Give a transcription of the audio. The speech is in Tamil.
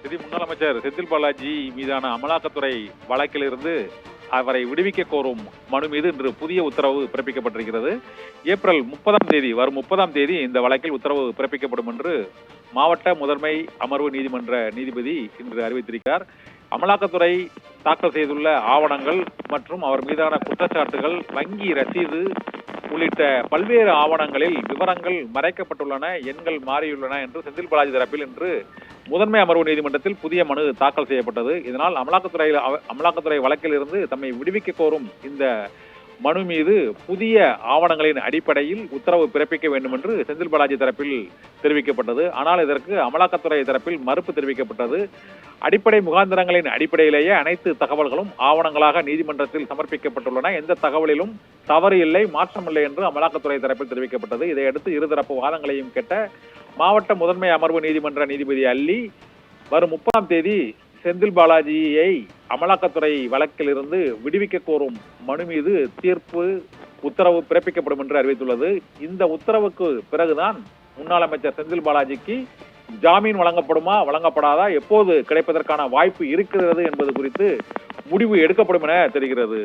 முன்னாள் அமைச்சர் செந்தில் பாலாஜி மீதான அமலாக்கத்துறை வழக்கிலிருந்து அவரை விடுவிக்க கோரும் மனு மீது இன்று புதிய உத்தரவு பிறப்பிக்கப்பட்டிருக்கிறது. ஏப்ரல் 30ஆம் தேதி வரும் 30ஆம் தேதி இந்த வழக்கில் உத்தரவு பிறப்பிக்கப்படும் என்று மாவட்ட முதன்மை அமர்வு நீதிமன்ற நீதிபதி இன்று அறிவித்திருக்கிறார். அமலாக்கத்துறை தாக்கல் செய்துள்ள ஆவணங்கள் மற்றும் அவர் மீதான குற்றச்சாட்டுகள், வங்கி ரசீது உள்ளிட்ட பல்வேறு ஆவணங்களில் விவரங்கள் மறைக்கப்பட்டுள்ளன, எண்கள் மாறியுள்ளன என்று செந்தில் பாலாஜி தரப்பில் இன்று முதன்மை அமர்வு நீதிமன்றத்தில் புதிய மனு தாக்கல் செய்யப்பட்டது. இதனால் அமலாக்கத்துறை வழக்கில் இருந்து தம்மை விடுவிக்க கோரும் இந்த மனு மீது புதிய ஆவணங்களின் அடிப்படையில் உத்தரவு பிறப்பிக்க வேண்டும் என்று செந்தில் பாலாஜி தரப்பில் தெரிவிக்கப்பட்டது. ஆனால் இதற்கு அமலாக்கத்துறை தரப்பில் மறுப்பு தெரிவிக்கப்பட்டது. அடிப்படை முகாந்திரங்களின் அடிப்படையிலேயே அனைத்து தகவல்களும் ஆவணங்களாக நீதிமன்றத்தில் சமர்ப்பிக்கப்பட்டுள்ளன, எந்த தகவலிலும் தவறு இல்லை, மாற்றமில்லை என்று அமலாக்கத்துறை தரப்பில் தெரிவிக்கப்பட்டது. இதையடுத்து இருதரப்பு வாதங்களையும் கேட்ட மாவட்ட முதன்மை அமர்வு நீதிமன்ற நீதிபதி அல்லி வரும் 30ஆம் தேதி செந்தில் பாலாஜியை அமலாக்கத்துறை வழக்கில் இருந்து விடுவிக்க கோரும் மனு மீது உத்தரவு பிறப்பிக்கப்படும் என்று அறிவித்துள்ளது. இந்த உத்தரவுக்கு பிறகுதான் முன்னாள் அமைச்சர் செந்தில் பாலாஜிக்கு ஜாமீன் வழங்கப்படுமா வழங்கப்படாதா, எப்போது கிடைப்பதற்கான வாய்ப்பு இருக்கிறது என்பது குறித்து முடிவு எடுக்கப்படும் என தெரிகிறது.